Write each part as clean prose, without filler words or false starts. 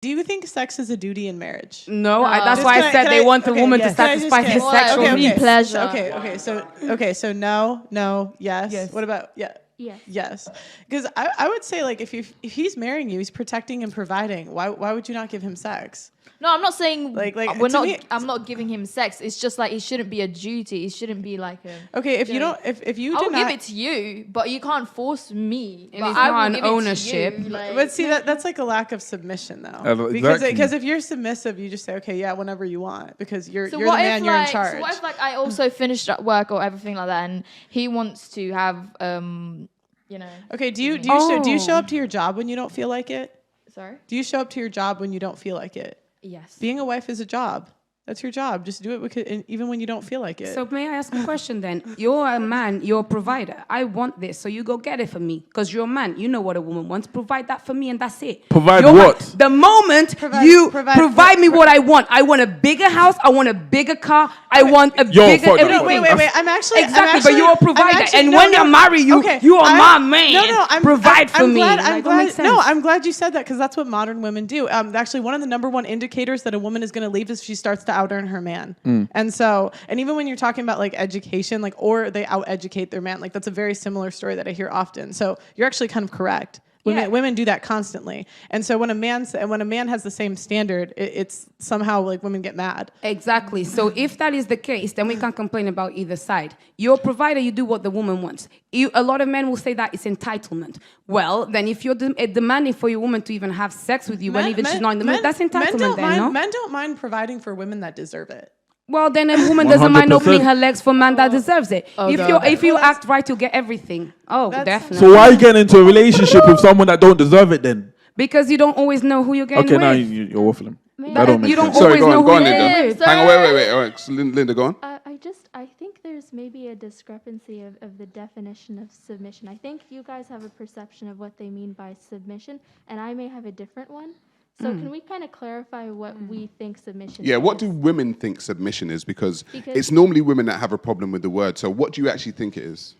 Do you think sex is a duty in marriage? No, that's why I said they want the woman to satisfy his sexual needs. Pleasure. Okay. So no, yes. Yes. What about Yes. Because I would say like if he's marrying you, he's protecting and providing. Why would you not give him sex? No, I'm not saying we're not. I'm not giving him sex. It's just like it shouldn't be a duty. It shouldn't be like a. Okay, if you don't, if you I'll deny, give it to you, but you can't force me. And But it's I not will an give it to ownership. you, like- but see that's like a lack of submission though. Exactly. Because if you're submissive, you just say okay, yeah, whenever you want, because you're the what man, if, you're in like, charge. So what if like I also finished at work or everything like that, and he wants to have you know. Okay, do you show up to your job when you don't feel like it? Sorry. Do you show up to your job when you don't feel like it? Yes. Being a wife is a job. That's your job. Just do it because, even when you don't feel like it. So may I ask a question then? You're a man, you're a provider. I want this, so you go get it for me. Because you're a man. You know what a woman wants. Provide that for me and that's it. Provide You're what? The moment you provide me what I want. I want a bigger house. I want a bigger car. I want a bigger everything. No, wait. I'm actually... But you're a provider. When I marry you, you are my man. Provide for me. I'm glad you said that because that's what modern women do. Actually, one of the number one indicators that a woman is going to leave is if she starts to out-earn her man. And even when you're talking about like education, like, or they out-educate their man, like that's a very similar story that I hear often. So you're actually kind of correct. Women do that constantly. And so when a man has the same standard, it's somehow like women get mad. Exactly. So if that is the case, then we can't complain about either side. You're a provider, you do what the woman wants. A lot of men will say that it's entitlement. Well, then if you're demanding for your woman to even have sex with you when even she's not in the mood, that's entitlement no? Men don't mind providing for women that deserve it. Well, then a woman doesn't mind 100%. opening her legs for a man that deserves it. If you act right, you'll get everything. Oh, definitely. So why are you getting into a relationship with someone that don't deserve it then? Because you don't always know who you're getting with. Okay, now you're waffling. That don't make You don't sense. always know who on, you're Linda. getting with. Hang on, wait. All right, so Linda, go on. I think there's maybe a discrepancy of the definition of submission. I think you guys have a perception of what they mean by submission, and I may have a different one. So can we kind of clarify what we think submission is? Yeah, what do women think submission is? Because it's normally women that have a problem with the word. So what do you actually think it is?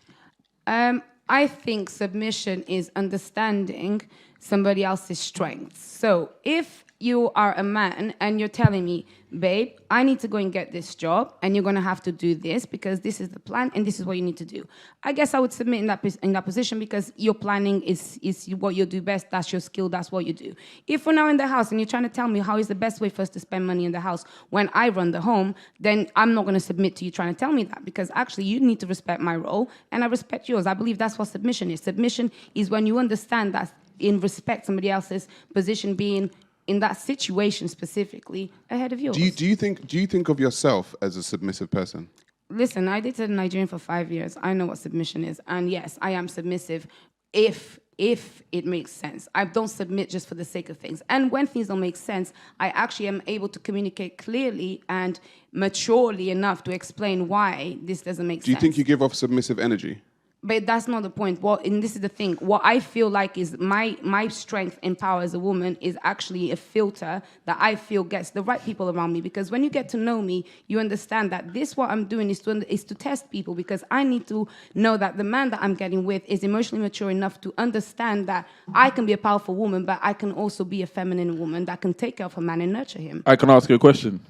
I think submission is understanding somebody else's strengths. So if you are a man and you're telling me, babe, I need to go and get this job and you're going to have to do this because this is the plan and this is what you need to do. I guess I would submit in that position because your planning is what you do best. That's your skill. That's what you do. If we're now in the house and you're trying to tell me how is the best way for us to spend money in the house when I run the home, then I'm not going to submit to you trying to tell me that because actually you need to respect my role and I respect yours. I believe that's what submission is. Submission is when you understand that in respect somebody else's position being in that situation specifically ahead of yours. Do you think of yourself as a submissive person? Listen, I dated a Nigerian for 5 years. I know what submission is. And yes, I am submissive if it makes sense. I don't submit just for the sake of things. And when things don't make sense, I actually am able to communicate clearly and maturely enough to explain why this doesn't make sense. Do you think you give off submissive energy? But that's not the point. And this is the thing. What I feel like is my strength and power as a woman is actually a filter that I feel gets the right people around me. Because when you get to know me, you understand that what I'm doing is to test people. Because I need to know that the man that I'm getting with is emotionally mature enough to understand that I can be a powerful woman, but I can also be a feminine woman that can take care of a man and nurture him. I can ask you a question.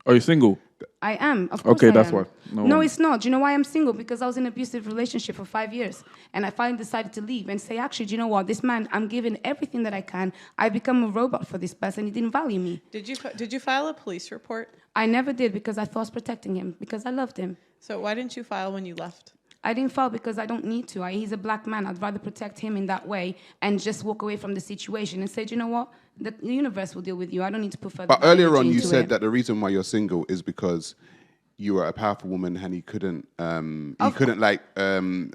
Are you single? I am, of course. Okay, that's am. why. No, it's not. Do you know why I'm single? Because I was in an abusive relationship for 5 years. And I finally decided to leave and say, actually, do you know what? This man, I'm giving everything that I can. I become a robot for this person. He didn't value me. Did you file a police report? I never did because I thought I was protecting him, because I loved him. So why didn't you file when you left? I didn't file because I don't need to. He's a black man. I'd rather protect him in that way and just walk away from the situation and say, do you know what? The universe will deal with you. I don't need to put further. But earlier on, you said that the reason why you're single is because you were a powerful woman and he couldn't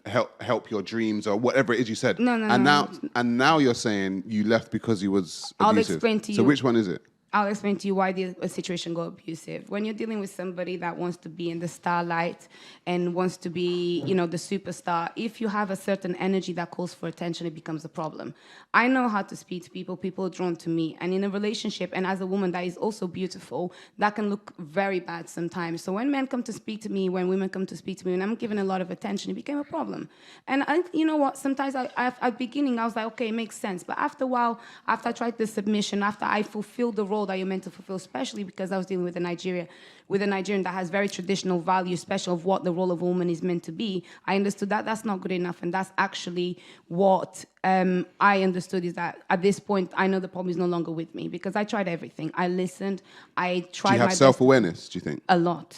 help your dreams or whatever it is you said. No. And now you're saying you left because he was abusive. I'll explain to you. So which one is it? I'll explain to you why the situation got abusive. When you're dealing with somebody that wants to be in the starlight and wants to be, you know, the superstar, if you have a certain energy that calls for attention, it becomes a problem. I know how to speak to people. People are drawn to me. And in a relationship, and as a woman that is also beautiful, that can look very bad sometimes. So when men come to speak to me, when women come to speak to me, and I'm given a lot of attention, it became a problem. And you know what? Sometimes at the beginning, I was like, okay, it makes sense. But after a while, after I tried the submission, after I fulfilled the role that you're meant to fulfill, especially because I was dealing with a Nigerian that has very traditional values, especially of what the role of a woman is meant to be, I understood that that's not good enough. And that's actually what I understood, is that at this point, I know the problem is no longer with me, because I tried everything. I listened. I tried Do you my have best. self-awareness, do you think? A lot.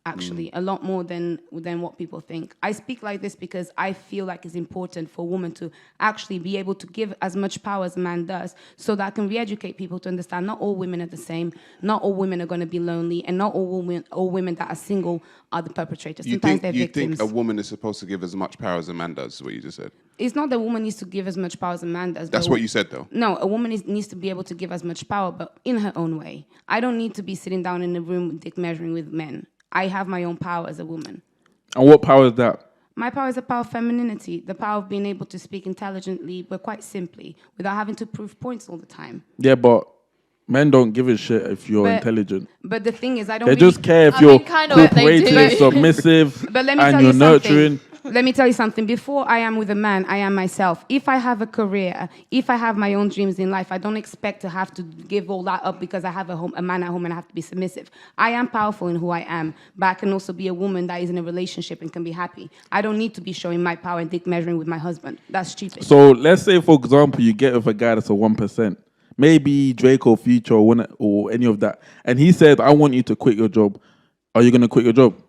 Actually, a lot more than what people think. I speak like this because I feel like it's important for a woman to actually be able to give as much power as a man does, so that I can re-educate people to understand not all women are the same, not all women are going to be lonely, and not all women that are single are the perpetrators. Sometimes they're victims. Think a woman is supposed to give as much power as a man does, is what you just said? It's not that a woman needs to give as much power as a man does. That's what you said, though. No, a woman needs to be able to give as much power, but in her own way. I don't need to be sitting down in a room dick measuring with men. I have my own power as a woman. And what power is that? My power is the power of femininity, the power of being able to speak intelligently, but quite simply, without having to prove points all the time. Yeah, but men don't give a shit if you're intelligent. But the thing is, I don't They really... just care if I mean, you're kind of what they do. cooperative, submissive, But let me and tell you're you nurturing. something. Let me tell you something. Before I am with a man, I am myself. If I have a career, if I have my own dreams in life, I don't expect to have to give all that up because I have a man at home and I have to be submissive. I am powerful in who I am, but I can also be a woman that is in a relationship and can be happy. I don't need to be showing my power and dick measuring with my husband. That's stupid. So let's say, for example, you get with a guy that's a 1%. Maybe Drake or Future or any of that. And he said, I want you to quit your job. Are you going to quit your job?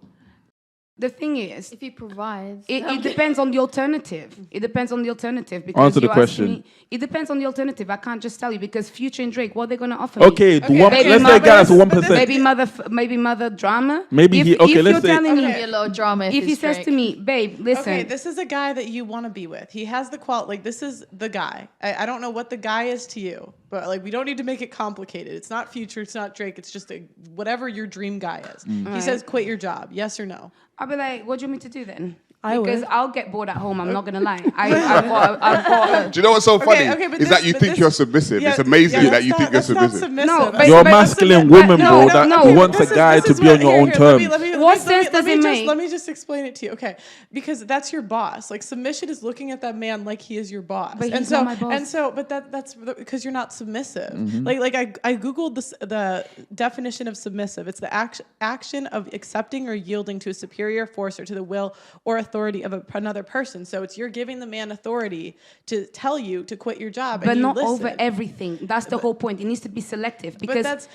The thing is, If he provides. it depends on the alternative. It depends on the alternative. Because Answer the you asked question. me- it depends on the alternative. I can't just tell you, because Future and Drake, what are they going to offer me? Okay, Okay, let's Baby say a guy mother- that's a 1%. Maybe mother drama. Maybe if, he- okay, if let's you're say- telling There'll me, be a lot of drama if he it's says Drake. to me, babe, listen. Okay, this is a guy that you want to be with. He has the quality. Like, this is the guy. I don't know what the guy is to you, but like, we don't need to make it complicated. It's not Future. It's not Drake. It's just whatever your dream guy is. He says, quit your job. Yes or no? I'll be like, what do you want me to do then? I Because would. I'll get bored at home. I'm not gonna lie. I've got Do you know what's so funny? Okay, but is that you but think you're submissive. yeah, It's amazing yeah, that you that's think not- you're that's not submissive. No, but- You're a but- masculine but- woman, no, bro, that no, wants a guy to be on your own terms. Let me What sense does it make? Let me just explain it to you, okay? Because that's your boss. Like, submission is looking at that man like he is your boss. But and he's so, not my boss. And so, but that's because you're not submissive. Mm-hmm. Like I googled the definition of submissive. It's the action of accepting or yielding to a superior force or to the will or authority of another person. So you're giving the man authority to tell you to quit your job, but and you not listen. over everything. That's the whole point. It needs to be selective because. That's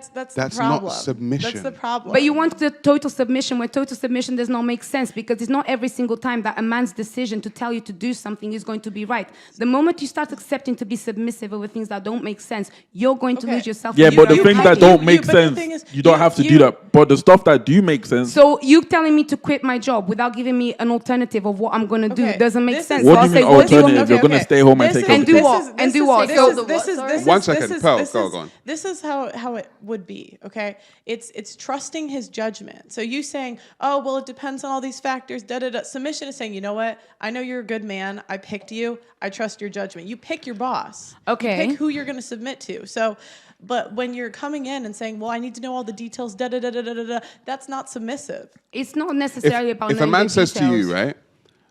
the That's problem. not submission. That's the problem. But you want the total submission, where total submission does not make sense, because it's not every single time that a man's decision to tell you to do something is going to be right. The moment you start accepting to be submissive over things that don't make sense, you're going to Okay. lose yourself. Yeah, You- but the you things have that to- don't make but the sense, thing is, you don't have to do that. But the stuff that do make sense, So you telling me to quit my job without giving me an alternative of what I'm going to do Okay, doesn't make this sense. is- what So do I'll you say, mean what do you want me alternative? to You're going to stay home and This take is- care of And do the kids. what? And do what? Take So- over what? Sorry? One second, Pearl, go on. This is how it would be, okay? It's trusting his judgment. So you saying, oh, well, it depends on all these factors, da-da-da. Submission is saying, you know what? I know you're a good man. I picked you. I trust your judgment. You pick your boss. Okay. You pick who you're going to submit to. So, but when you're coming in and saying, well, I need to know all the details, da-da-da-da-da-da, that's not submissive. It's not necessarily about If a knowing man the says to details. you, right,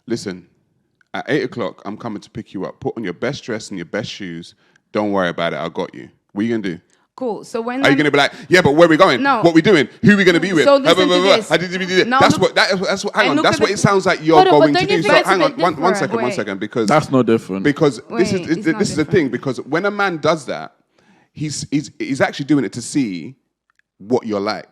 listen, at 8 o'clock, I'm coming to pick you up. Put on your best dress and your best shoes. Don't worry about it. I got you. What are you going to do? Cool. So when Are you going to be like, yeah, but where are we going? No. What are we doing? Who are we going to be with? So listen to this. How did you do this? No, That's look- what, hang and on, look that's at what the- it sounds like you're Hold on, but going don't to do. you So think it's a hang on, bit one different? second, Wait. because that's not different. because this Wait, is it's not this is the different. thing, because when a man does that, he's actually doing it to see what you're like.